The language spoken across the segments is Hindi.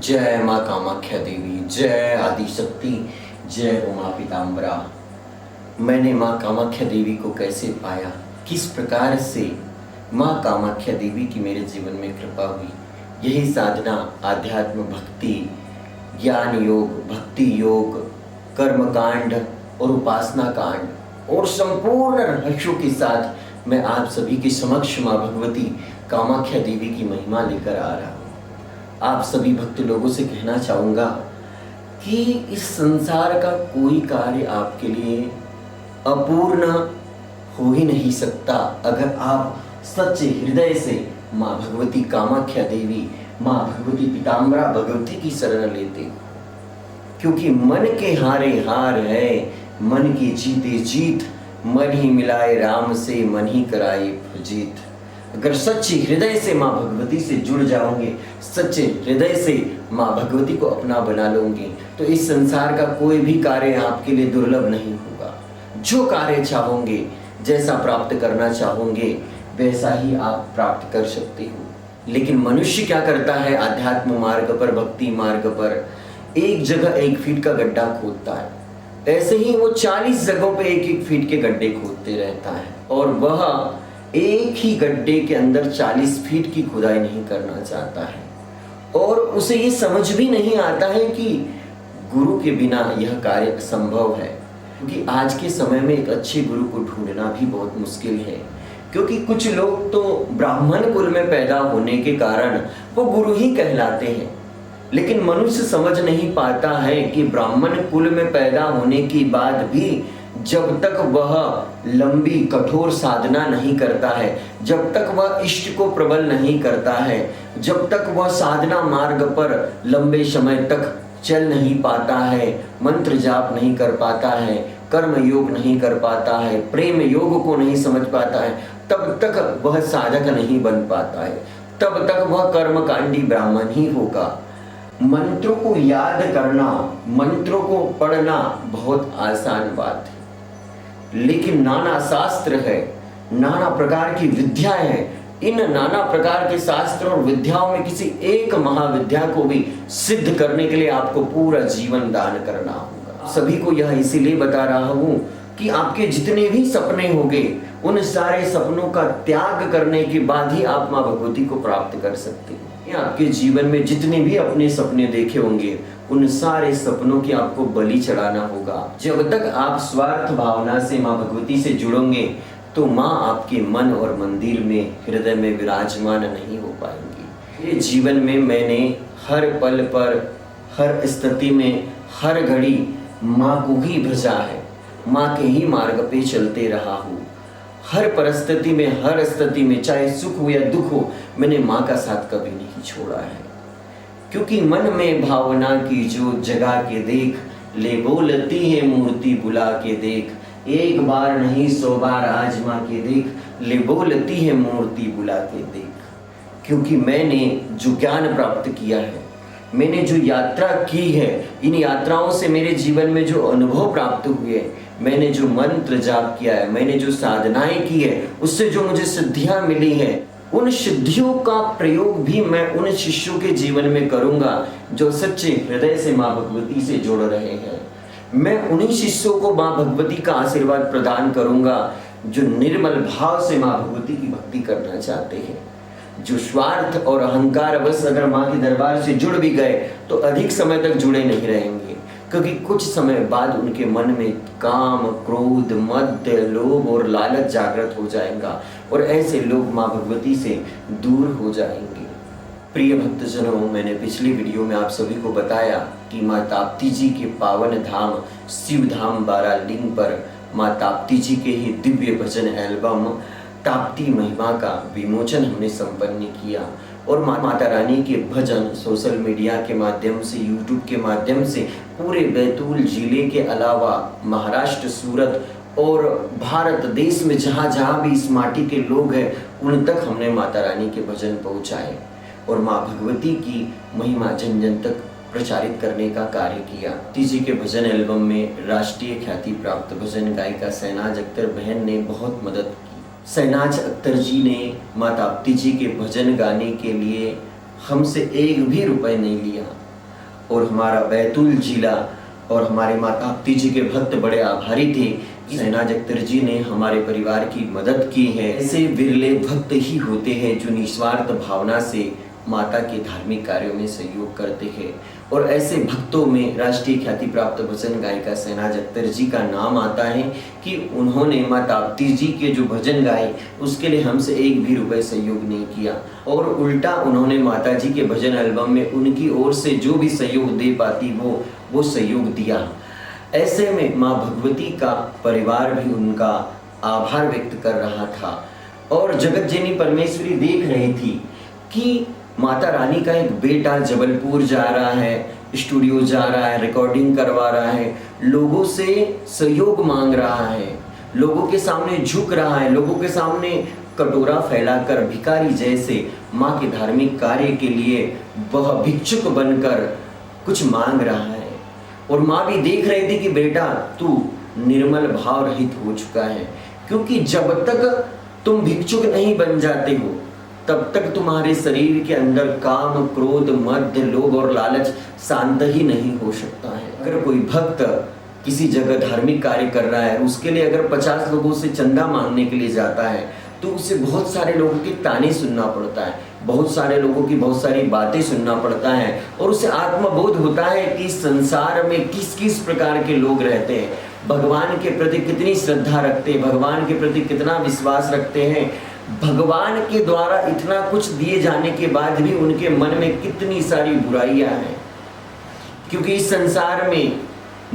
जय माँ कामाख्या देवी, जय आदिशक्ति, जय उमा पीताम्बरा। मैंने माँ कामाख्या देवी को कैसे पाया, किस प्रकार से माँ कामाख्या देवी की मेरे जीवन में कृपा हुई, यही साधना, आध्यात्म, भक्ति, ज्ञान योग, भक्ति योग, कर्म कांड और उपासना कांड और संपूर्ण रहस्यों के साथ मैं आप सभी के समक्ष माँ भगवती कामाख्या देवी की महिमा लेकर आ रहा हूँ। आप सभी भक्त लोगों से कहना चाहूँगा कि इस संसार का कोई कार्य आपके लिए अपूर्ण हो ही नहीं सकता अगर आप सच्चे हृदय से माँ भगवती कामाख्या देवी, माँ भगवती पीताम्बरा भगवती की शरण लेते हो। क्योंकि मन के हारे हार है, मन की जीते जीत, मन ही मिलाए राम से, मन ही कराए जीत। अगर सच्चे हृदय से माँ भगवती से जुड़ जाओगे, सच्चे हृदय से माँ भगवती को अपना बना लोगे, तो इस संसार का कोई भी कार्य आपके लिए दुर्लभ नहीं होगा। जो कार्य चाहोगे, जैसा प्राप्त करना चाहोगे, वैसा ही आप प्राप्त कर सकते हो। लेकिन मनुष्य क्या करता है, आध्यात्म मार्ग पर, भक्ति मार्ग पर एक जगह 1 फीट का गड्ढा खोदता है, ऐसे ही वो 40 जगहों पे 1-1 फीट के गड्ढे खोदते रहता है और वह एक ही गड्ढे के अंदर 40 फीट की खुदाई नहीं करना चाहता है। और उसे ये समझ भी नहीं आता है कि गुरु के बिना यह कार्य असंभव है। क्योंकि आज के समय में एक अच्छे गुरु को ढूंढना भी बहुत मुश्किल है। क्योंकि कुछ लोग तो ब्राह्मण कुल में पैदा होने के कारण वो गुरु ही कहलाते हैं, लेकिन मनुष्य समझ नहीं पाता है कि ब्राह्मण कुल में पैदा होने के बाद भी जब तक वह लंबी कठोर साधना नहीं करता है, जब तक वह इष्ट को प्रबल नहीं करता है, जब तक वह साधना मार्ग पर लंबे समय तक चल नहीं पाता है, मंत्र जाप नहीं कर पाता है, कर्म योग नहीं कर पाता है, प्रेम योग को नहीं समझ पाता है, तब तक वह साधक नहीं बन पाता है, तब तक वह कर्मकांडी ब्राह्मण ही होगा। मंत्रों को याद करना, मंत्रों को पढ़ना बहुत आसान बात है, लेकिन नाना शास्त्र है, नाना प्रकार की विद्या है। इन नाना प्रकार के शास्त्र और विद्याओं में किसी एक महाविद्या को भी सिद्ध करने के लिए आपको पूरा जीवन दान करना होगा। सभी को यह इसीलिए बता रहा हूँ कि आपके जितने भी सपने होंगे, उन सारे सपनों का त्याग करने के बाद ही आप माँ भगवती को प्राप्त कर सकते हैं। आपके जीवन में जितने भी अपने सपने देखे होंगे, उन सारे सपनों की आपको बलि चढ़ाना होगा। जब तक आप स्वार्थ भावना से माँ भगवती से जुड़ोगे, तो माँ आपके मन और मंदिर में, हृदय में विराजमान नहीं हो पाएंगी। ये जीवन में मैंने हर पल पर, हर स्थिति में, हर घड़ी माँ को ही भजा है, माँ के ही मार्ग पे चलते रहा हूँ। हर परिस्थिति में, हर स्थिति में, चाहे सुख हो या दुख हो, मैंने माँ का साथ कभी नहीं छोड़ा है। क्योंकि मन में भावना की जो जगा के देख, ले बोलती है मूर्ति बुला के देख, एक बार नहीं 100 बार आजमा के देख, ले बोलती है मूर्ति बुला के देख। क्योंकि मैंने जो ज्ञान प्राप्त किया है, मैंने जो यात्रा की है, इन यात्राओं से मेरे जीवन में जो अनुभव प्राप्त हुए, मैंने जो मंत्र जाप किया है, मैंने जो साधनाएं की है, उससे जो मुझे सिद्धियां मिली हैं, उन सिद्धियों का प्रयोग भी मैं उन शिष्यों के जीवन में करूंगा जो सच्चे हृदय से माँ भगवती से जुड़ रहे हैं। मैं उन्हीं शिष्यों को माँ भगवती का आशीर्वाद प्रदान करूंगा जो निर्मल भाव से माँ भगवती की भक्ति करना चाहते हैं, जो स्वार्थ और अहंकार बस अगर माँ के दरबार से जुड़ भी गए तो अधिक समय तक जुड़े नहीं रहेंगे। क्योंकि कुछ समय बाद उनके मन में काम, क्रोध, मद, लोभ और लालच जागृत हो जाएगा और ऐसे लोग माँ भगवती से दूर हो जाएंगे। प्रिय भक्तजनों, मैंने पिछली वीडियो में आप सभी को बताया कि माँ ताप्ती जी के पावन धाम शिव धाम 12 लिंग पर माँ ताप्ती जी के ही दिव्य भजन एल्बम ताप्ती महिमा का विमोचन हमने संपन्न किया और माता रानी के भजन सोशल मीडिया के माध्यम से, यूट्यूब के माध्यम से पूरे बैतूल जिले के अलावा महाराष्ट्र, सूरत और भारत देश में जहाँ जहाँ भी इस माटी के लोग हैं, उन तक हमने माता रानी के भजन पहुँचाए और माँ भगवती की महिमा जन जन तक प्रचारित करने का कार्य किया। ताप्ती जी के भजन एल्बम में राष्ट्रीय ख्याति प्राप्त भजन गायिका शहनाज अख्तर बहन ने बहुत मदद की। शहनाज अख्तर जी ने माँ ताप्ती जी के भजन गाने के लिए हमसे 1 भी रुपए नहीं लिया। और हमारा बैतूल जिला और हमारे माता ताप्ती जी के भक्त बड़े आभारी थे कि शहनाज अख्तर जी ने हमारे परिवार की मदद की है। ऐसे विरले भक्त ही होते हैं जो निस्वार्थ भावना से माता के धार्मिक कार्यों में सहयोग करते हैं, और ऐसे भक्तों में राष्ट्रीय ख्याति प्राप्त भजन गायिका शहनाज अख्तर जी का नाम आता है कि उन्होंने माता ताप्ती जी के जो भजन गाए उसके लिए हमसे एक भी रुपए सहयोग नहीं किया, और उल्टा उन्होंने माता जी के भजन एल्बम में उनकी ओर से जो भी सहयोग दे पाती वो सहयोग दिया। ऐसे में माँ भगवती का परिवार भी उनका आभार व्यक्त कर रहा था, और जगत जननी परमेश्वरी देख रही थी कि माता रानी का एक बेटा जबलपुर जा रहा है, स्टूडियो जा रहा है, रिकॉर्डिंग करवा रहा है, लोगों से सहयोग मांग रहा है, लोगों के सामने झुक रहा है, लोगों के सामने कटोरा फैलाकर भिखारी जैसे माँ के धार्मिक कार्य के लिए वह भिक्षुक बनकर कुछ मांग रहा है। और माँ भी देख रही थी कि बेटा तू निर्मल भाव रहित हो चुका है, क्योंकि जब तक तुम भिक्षुक नहीं बन जाते हो तब तक तुम्हारे शरीर के अंदर काम, क्रोध, मद, लोभ और लालच शांत ही नहीं हो सकता है। अगर कोई भक्त किसी जगह धार्मिक कार्य कर रहा है, उसके लिए अगर 50 लोगों से चंदा मांगने के लिए जाता है तो उसे बहुत सारे लोगों के ताने सुनना पड़ता है, बहुत सारे लोगों की बहुत सारी बातें सुनना पड़ता है, और उसे आत्मबोध होता है कि संसार में किस किस प्रकार के लोग रहते हैं, भगवान के प्रति कितनी श्रद्धा रखते हैं, भगवान के प्रति कितना विश्वास रखते हैं, भगवान के द्वारा इतना कुछ दिए जाने के बाद भी उनके मन में कितनी सारी बुराइयां हैं। क्योंकि इस संसार में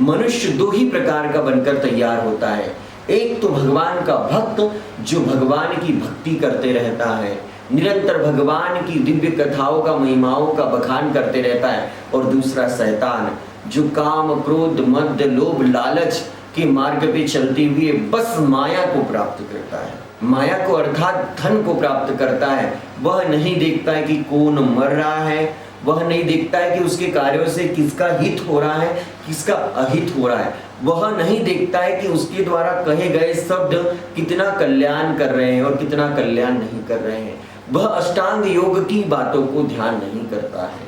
मनुष्य दो ही प्रकार का बनकर तैयार होता है, एक तो भगवान का भक्त जो भगवान की भक्ति करते रहता है, निरंतर भगवान की दिव्य कथाओं का, महिमाओं का बखान करते रहता है, और दूसरा शैतान जो काम, क्रोध, मद, लोभ, लालच के मार्ग पे चलते हुए बस माया को प्राप्त करता है, माया को अर्थात धन को प्राप्त करता है। वह नहीं देखता है कि कौन मर रहा है, वह नहीं देखता है कि उसके कार्यों से किसका हित हो रहा है, किसका अहित हो रहा है, वह नहीं देखता है कि उसके द्वारा कहे गए शब्द कितना कल्याण कर रहे हैं और कितना कल्याण नहीं कर रहे हैं। वह अष्टांग योग की बातों को ध्यान नहीं करता है।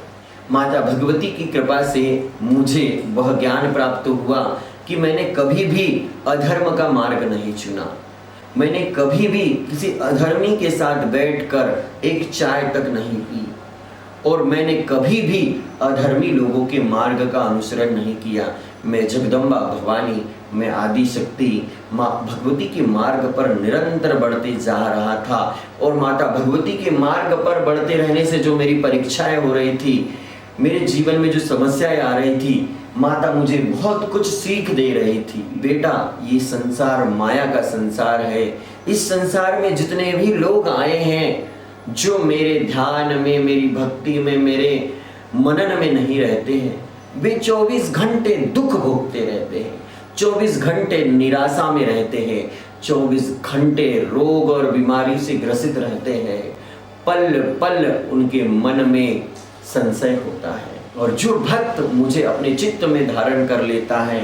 माता भगवती की कृपा से मुझे वह ज्ञान प्राप्त हुआ कि मैंने कभी भी अधर्म का मार्ग नहीं चुना, मैंने कभी भी किसी अधर्मी के साथ बैठकर एक चाय तक नहीं पी, और मैंने कभी भी अधर्मी लोगों के मार्ग का अनुसरण नहीं किया। मैं जगदम्बा भवानी, मैं आदि शक्ति माँ भगवती के मार्ग पर निरंतर बढ़ते जा रहा था, और माता भगवती के मार्ग पर बढ़ते रहने से जो मेरी परीक्षाएं हो रही थी, मेरे जीवन में जो समस्याएं आ रही थी, माता मुझे बहुत कुछ सीख दे रही थी। बेटा ये संसार माया का संसार है, इस संसार में जितने भी लोग आए हैं जो मेरे ध्यान में, मेरी भक्ति में, मेरे मनन में नहीं रहते हैं, वे 24 घंटे दुख भोगते रहते हैं, 24 घंटे निराशा में रहते हैं, 24 घंटे रोग और बीमारी से ग्रसित रहते हैं, पल पल उनके मन में संशय होता है। और जो भक्त मुझे अपने चित्त में धारण कर लेता है,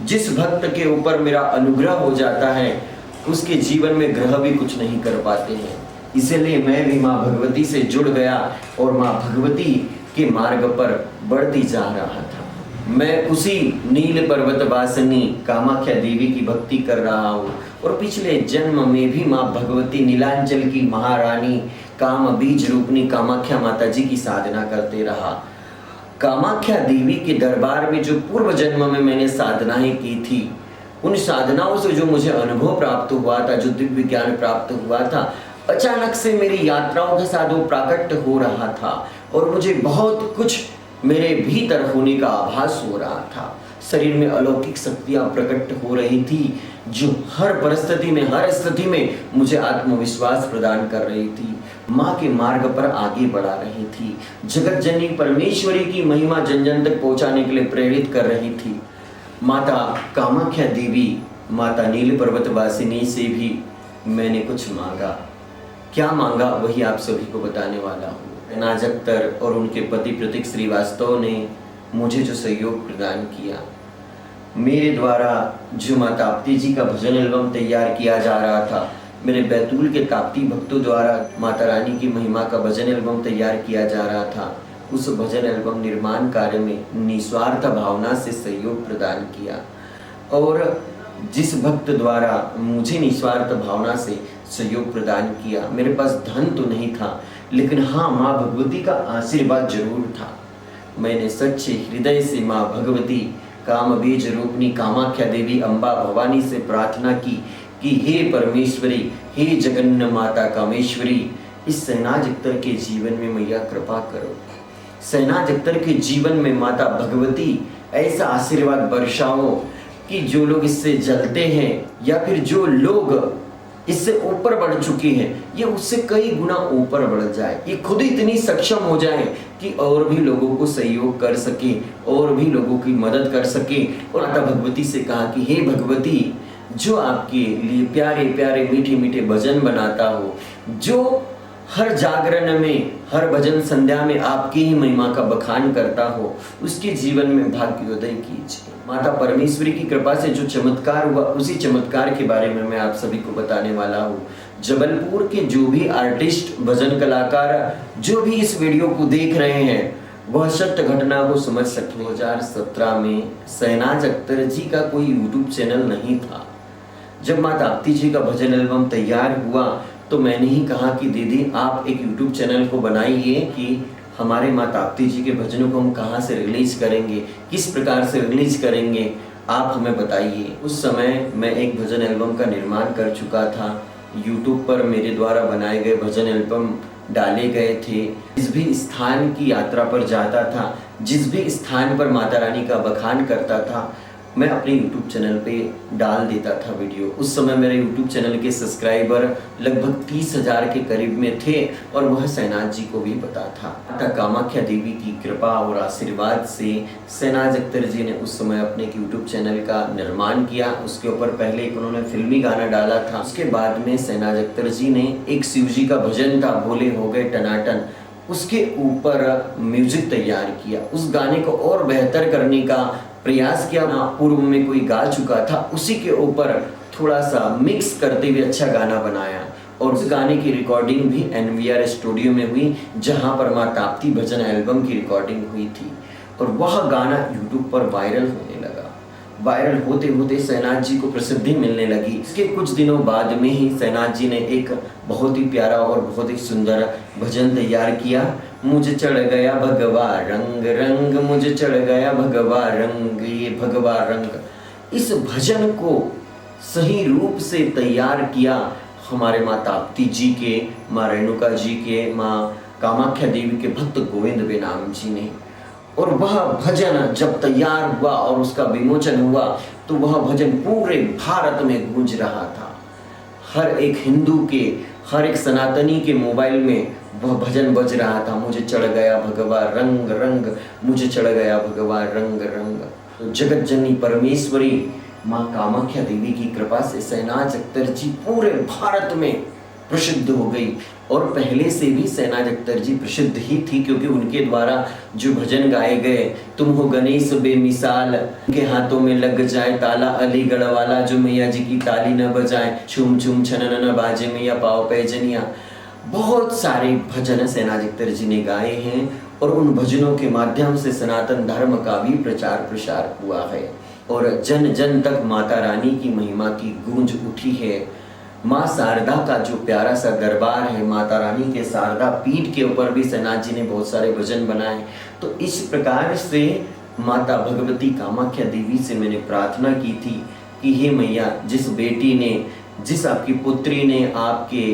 जिस भक्त के ऊपर मेरा अनुग्रह हो जाता है, उसके जीवन में ग्रह भी कुछ नहीं कर पाते हैं। इसीलिए मैं भी माँ भगवती से जुड़ गया और माँ भगवती के मार्ग पर बढ़ती जा रहा था। मैं उसी नील पर्वत वासिनी कामाख्या देवी की भक्ति कर रहा हूँ, और पिछले जन्म में भी माँ भगवती नीलांचल की महारानी काम बीज रूपनी कामाख्या माता जी की साधना करते रहा। कामाख्या देवी के दरबार में जो पूर्व जन्म में मैंने साधनाएं की थी, उन साधनाओं से जो मुझे अनुभव प्राप्त हुआ था, जो दिव्य ज्ञान प्राप्त हुआ था, अचानक से मेरी यात्राओं के साथ वो प्राकट हो रहा था, और मुझे बहुत कुछ मेरे भीतर होने का आभास हो रहा था। शरीर में अलौकिक शक्तियां प्रकट हो रही थी, जो हर परिस्थिति में, हर स्थिति में मुझे आत्मविश्वास प्रदान कर रही थी, माँ के मार्ग पर आगे बढ़ा रही थी, जगत जननी परमेश्वरी की महिमा जन जन तक पहुंचाने के लिए प्रेरित कर रही थी। माता कामाख्या देवी, माता नील पर्वत वासिनी से भी मैंने कुछ मांगा। क्या मांगा वही आप सभी को बताने वाला हूँ। शहनाज अख्तर और उनके पति प्रतीक श्रीवास्तव ने मुझे जो सहयोग प्रदान किया, मेरे द्वारा जो माता ताप्ती जी का भजन एल्बम तैयार किया जा रहा था, मेरे बैतूल के ताप्ती भक्तों द्वारा माता रानी की महिमा का भजन एल्बम तैयार किया जा रहा था, उस भजन एल्बम निर्माण कार्य में निस्वार्थ भावना से सहयोग प्रदान किया। और जिस भक्त द्वारा मुझे निस्वार्थ भावना से सहयोग प्रदान किया, मेरे पास धन तो नहीं था, लेकिन हाँ, माँ भगवती का आशीर्वाद जरूर था। मैंने सच्चे हृदय से माँ भगवती काम बीज रूपनी कामाख्या देवी अम्बा भवानी से प्रार्थना की कि हे परमेश्वरी, हे जगन्न माता कामेश्वरी, इस शहनाज अख्तर के जीवन में मैया कृपा करो। शहनाज अख्तर के जीवन में माता भगवती ऐसा आशीर्वाद बरसाओ कि जो लोग इससे जलते हैं या फिर जो लोग इससे ऊपर बढ़ चुके हैं, ये उससे कई गुना ऊपर बढ़ जाए, ये खुद इतनी सक्षम हो जाए कि और भी लोगों को सहयोग कर सके, और भी लोगों की मदद कर सके। और माता भगवती से कहा कि हे भगवती, जो आपके लिए प्यारे प्यारे मीठे मीठे भजन बनाता हो, जो हर जागरण में, हर भजन संध्या में आपकी ही महिमा का बखान करता हो, उसके जीवन में भाग्योदय कीजिए। माता परमेश्वरी की कृपा से जो चमत्कार हुआ, उसी चमत्कार के बारे में मैं आप सभी को बताने वाला हूँ। जबलपुर के जो भी आर्टिस्ट, भजन कलाकार, जो भी इस वीडियो को देख रहे हैं, वह सत्य घटना को समझ सकते। 2017 में शहनाज अख्तर जी का कोई यूट्यूब चैनल नहीं था। जब माँ ताप्ती जी का भजन एल्बम तैयार हुआ तो मैंने ही कहा कि दीदी, आप एक यूट्यूब चैनल को बनाइए कि हमारे माँ ताप्ती जी के भजनों को हम कहाँ से रिलीज करेंगे, किस प्रकार से रिलीज करेंगे, आप हमें बताइए। उस समय मैं एक भजन एल्बम का निर्माण कर चुका था। यूट्यूब पर मेरे द्वारा बनाए गए भजन एल्बम डाले गए थे। जिस भी स्थान की यात्रा पर जाता था, जिस भी स्थान पर माता रानी का बखान करता था, मैं अपने YouTube चैनल पे डाल देता था वीडियो। उस समय मेरे YouTube चैनल के सब्सक्राइबर लगभग 30,000 के करीब में थे और वह शहनाज जी को भी पता था। माता कामाख्या देवी की कृपा और आशीर्वाद से शहनाज अख्तर जी ने उस समय अपने YouTube चैनल का निर्माण किया। उसके ऊपर पहले एक उन्होंने फिल्मी गाना डाला था। उसके बाद में शहनाज अख्तर जी ने एक शिव जी का भजन था, भोले हो गए टनाटन, उसके ऊपर म्यूजिक तैयार किया। उस गाने को और बेहतर करने का प्रयास किया। पूर्व में कोई गा चुका था, उसी के ऊपर थोड़ा सा मिक्स करते हुए अच्छा गाना बनाया। और उस गाने की रिकॉर्डिंग भी NVR स्टूडियो में हुई, जहां पर माँ ताप्ती भजन एल्बम की रिकॉर्डिंग हुई थी। और वह गाना यूट्यूब पर वायरल होने लगा। वायरल होते होते शहनाज जी को प्रसिद्धि मिलने लगी। इसके कुछ दिनों बाद में ही शहनाज जी ने एक बहुत ही प्यारा और बहुत ही सुंदर भजन तैयार किया। मुझे चढ़ गया भगवा रंग रंग, मुझे चढ़ गया भगवा रंग, ये भगवा रंग। इस भजन को सही रूप से तैयार किया हमारे माँ ताप्ती जी के, माँ रेणुका जी के, माँ कामाख्या देवी के भक्त गोविंद बेनाम जी ने। और वह भजन जब तैयार हुआ और उसका विमोचन हुआ तो वह भजन पूरे भारत में गूंज रहा था। हर एक हिंदू के, हर एक सनातनी के मोबाइल में वह भजन बज रहा था। मुझे चढ़ गया भगवा रंग रंग, मुझे चढ़ गया भगवा रंग रंग। तो जगत जननी परमेश्वरी माँ कामाख्या देवी की कृपा से शहनाज अख्तर जी पूरे भारत में प्रसिद्ध हो गई। और पहले से भी शहनाज अख्तर जी प्रसिद्ध ही थी, क्योंकि उनके द्वारा जो भजन गाए गए, तुम हो गणेश बेमिसाल, उनके हाथों में लग जाए ताला, अलीगढ़ वाला जो मैया जी की ताली न बजाए, छुम छुम छनन न बाजे मैया पाओ पैजनिया, बहुत सारे भजन शहनाज अख्तर जी ने गाए हैं। और उन भजनों के माध्यम से सनातन धर्म का भी प्रचार प्रसार हुआ है और जन जन तक माता रानी की महिमा की गूंज उठी है। माँ शारदा का जो प्यारा सा दरबार है, माता रानी के शारदा पीठ के ऊपर भी शहनाज जी ने बहुत सारे भजन बनाए। तो इस प्रकार से माता भगवती कामाख्या देवी से मैंने प्रार्थना की थी कि हे मैया, जिस बेटी ने, जिस आपकी पुत्री ने आपके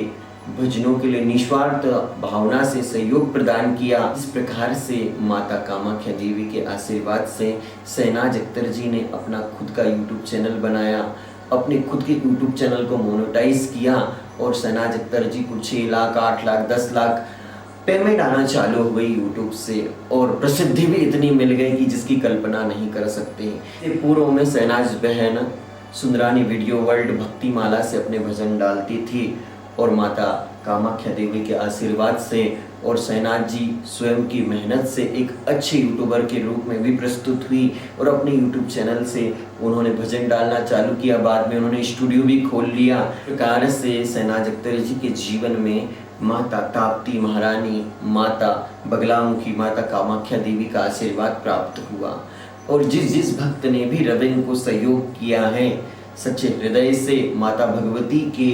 भजनों के लिए निस्वार्थ भावना से सहयोग प्रदान किया, इस प्रकार से माता कामाख्या देवी के आशीर्वाद से शहनाज अख्तर जी ने अपना खुद का यूट्यूब चैनल बनाया, अपने खुद के यूट्यूब चैनल को मोनेटाइज किया और शहनाज अख्तर जी को 6 लाख, 8 लाख, 10 लाख पेमेंट आना चालू हो गई यूट्यूब से। और प्रसिद्धि भी इतनी मिल गई कि जिसकी कल्पना नहीं कर सकते। पूर्व में शहनाज बहन सुंदरानी वीडियो वर्ल्ड भक्ति माला से अपने भजन डालती थी और माता कामाख्या देवी के आशीर्वाद से और शहनाज जी स्वयं की मेहनत से एक अच्छे यूट्यूबर के रूप में भी प्रस्तुत हुई और अपने यूट्यूब चैनल से उन्होंने भजन डालना चालू किया। बाद में उन्होंने स्टूडियो भी खोल लिया। प्रकार से शहनाज अख्तर जी के जीवन में माता ताप्ती महारानी, माता बगलामुखी, माता कामाख्या देवी का आशीर्वाद प्राप्त हुआ। और जिस जिस भक्त ने भी हृदय को सहयोग किया है, सच्चे हृदय से माता भगवती के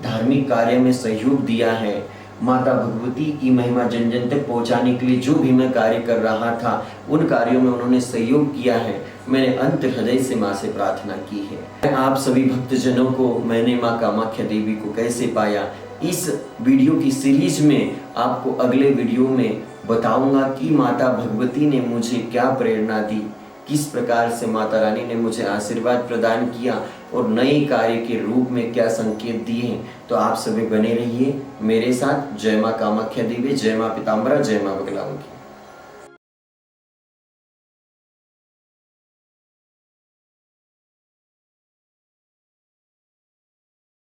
धार्मिक कार्य में सहयोग दिया है, माता भगवती की महिमा जन जन तक पहुंचाने के लिए जो भी मैं कार्य कर रहा था उन कार्यों में उन्होंने सहयोग किया है, मैंने अंत हृदय से माँ से प्रार्थना की है। आप सभी भक्तजनों को मैंने माँ कामाख्या देवी को कैसे पाया, इस वीडियो की सीरीज में आपको अगले वीडियो में बताऊंगा कि माता भगवती ने मुझे क्या प्रेरणा दी, किस प्रकार से माता रानी ने मुझे आशीर्वाद प्रदान किया और नए कार्य के रूप में क्या संकेत दिए हैं। तो आप सभी बने रहिए मेरे साथ। जय माँ कामाख्या देवी, जय माँ पीताम्बरा, जय माँ बगलामुखी।